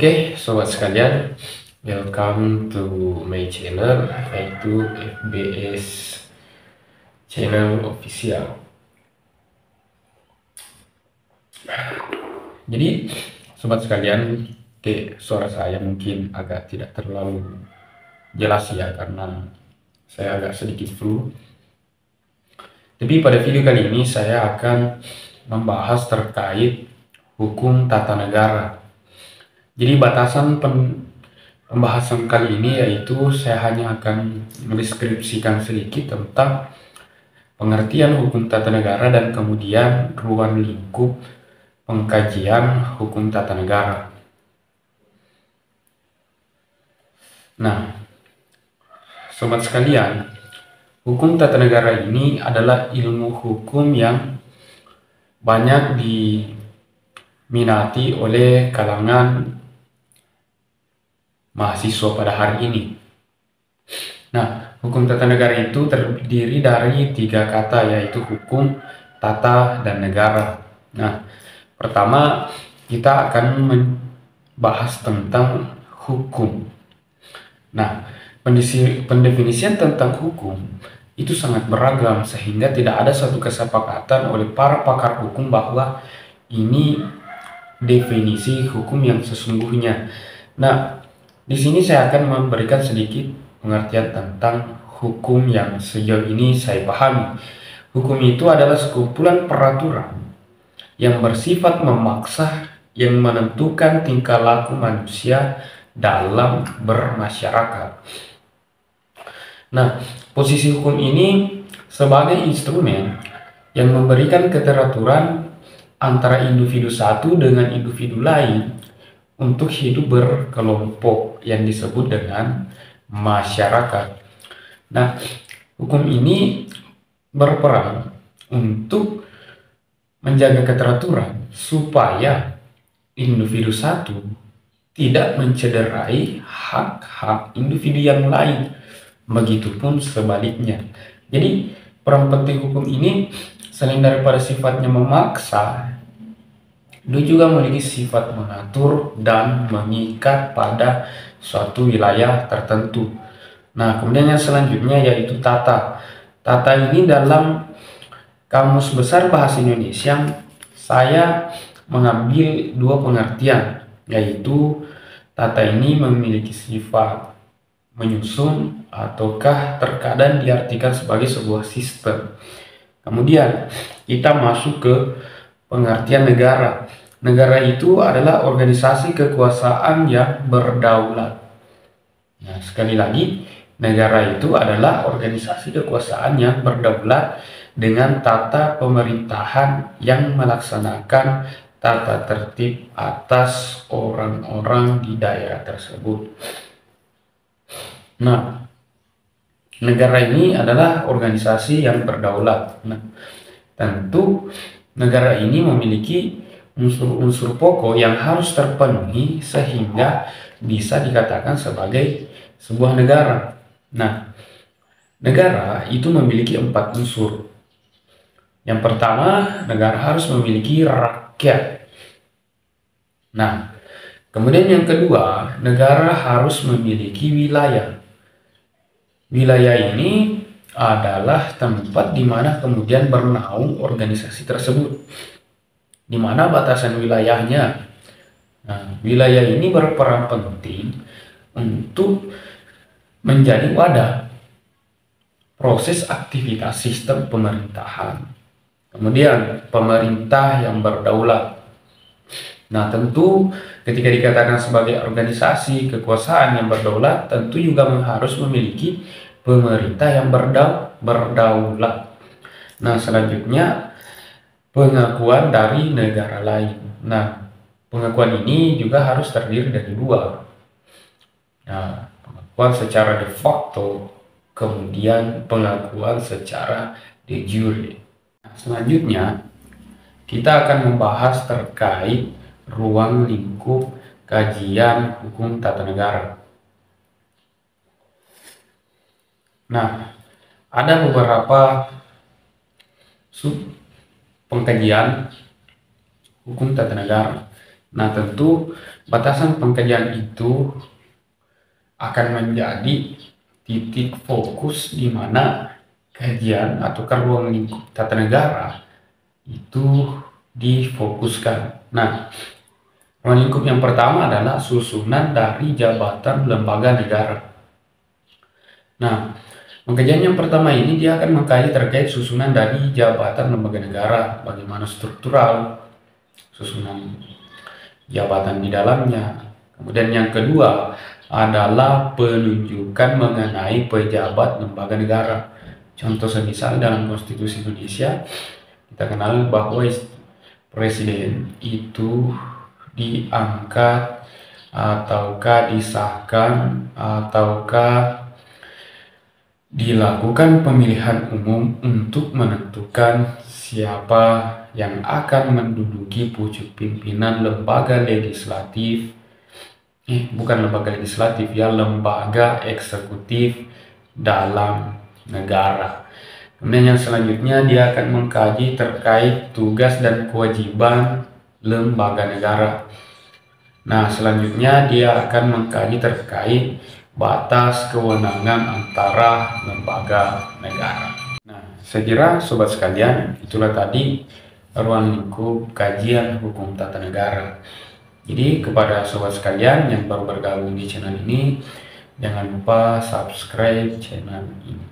Oke, sobat sekalian, welcome to my channel, yaitu FBS Channel Official. Jadi, sobat sekalian, suara saya mungkin agak tidak terlalu jelas ya, karena saya agak sedikit flu. Tapi pada video kali ini saya akan membahas terkait hukum tata negara. Jadi batasan pembahasan kali ini yaitu saya hanya akan mendeskripsikan sedikit tentang pengertian hukum tata negara dan kemudian ruang lingkup pengkajian hukum tata negara. Nah, sobat sekalian, hukum tata negara ini adalah ilmu hukum yang banyak diminati oleh kalangan mahasiswa pada hari ini. Nah, hukum tata negara itu terdiri dari 3 kata, yaitu hukum, tata, dan negara. Nah, pertama kita akan membahas tentang hukum. Nah, pendefinisian tentang hukum itu sangat beragam sehingga tidak ada satu kesepakatan oleh para pakar hukum bahwa ini definisi hukum yang sesungguhnya. Nah, di sini saya akan memberikan sedikit pengertian tentang hukum yang sejauh ini saya pahami. Hukum itu adalah sekumpulan peraturan yang bersifat memaksa yang menentukan tingkah laku manusia dalam bermasyarakat. Nah, posisi hukum ini sebagai instrumen yang memberikan keteraturan antara individu satu dengan individu lain untuk hidup berkelompok yang disebut dengan masyarakat. Nah, hukum ini berperan untuk menjaga keteraturan supaya individu satu tidak mencederai hak-hak individu yang lain, begitupun sebaliknya. Jadi, peran penting hukum ini selain daripada sifatnya memaksa, dia juga memiliki sifat mengatur dan mengikat pada suatu wilayah tertentu. Nah, kemudian yang selanjutnya yaitu tata. Tata ini dalam Kamus Besar Bahasa Indonesia saya mengambil 2 pengertian, yaitu tata ini memiliki sifat menyusun ataukah terkadang diartikan sebagai sebuah sistem. Kemudian kita masuk ke pengertian negara. Negara itu adalah organisasi kekuasaan yang berdaulat. Nah, sekali lagi, negara itu adalah organisasi kekuasaan yang berdaulat dengan tata pemerintahan yang melaksanakan tata tertib atas orang-orang di daerah tersebut. Nah, negara ini adalah organisasi yang berdaulat. Nah, tentu negara ini memiliki unsur-unsur pokok yang harus terpenuhi sehingga bisa dikatakan sebagai sebuah negara. Nah, negara itu memiliki 4 unsur. Yang pertama, negara harus memiliki rakyat. Nah, kemudian yang kedua, negara harus memiliki wilayah. Wilayah ini adalah tempat di mana kemudian bernaung organisasi tersebut, di mana batasan wilayahnya. Nah, wilayah ini berperan penting untuk menjadi wadah proses aktivitas sistem pemerintahan. Kemudian pemerintah yang berdaulat. Nah, tentu ketika dikatakan sebagai organisasi kekuasaan yang berdaulat, tentu juga harus memiliki pemerintah yang berdaulat. Nah, selanjutnya pengakuan dari negara lain. Nah, pengakuan ini juga harus terdiri dari 2. Nah, pengakuan secara de facto, kemudian pengakuan secara de jure. Nah, selanjutnya kita akan membahas terkait ruang lingkup kajian hukum tata negara. Nah, ada beberapa sub pengkajian hukum tata negara. Nah, tentu batasan pengkajian itu akan menjadi titik fokus di mana kajian atau ruang lingkup tata negara itu difokuskan. Nah, ruang lingkup yang pertama adalah susunan dari jabatan lembaga negara. Nah, pengkajian yang pertama ini dia akan mengkaji terkait susunan dari jabatan lembaga negara, bagaimana struktural, susunan jabatan di dalamnya. Kemudian yang kedua adalah penunjukan mengenai pejabat lembaga negara. Contoh semisal dalam Konstitusi Indonesia, kita kenal bahwa presiden itu diangkat ataukah disahkan ataukah dilakukan pemilihan umum untuk menentukan siapa yang akan menduduki pucuk pimpinan lembaga legislatif, bukan lembaga legislatif ya, lembaga eksekutif dalam negara. Kemudian yang selanjutnya dia akan mengkaji terkait tugas dan kewajiban lembaga negara. Nah, selanjutnya dia akan mengkaji terkait batas kewenangan antara lembaga negara. Nah, saya kira sobat sekalian, itulah tadi ruang lingkup kajian hukum tata negara. Jadi kepada sobat sekalian yang baru bergabung di channel ini, jangan lupa subscribe channel ini.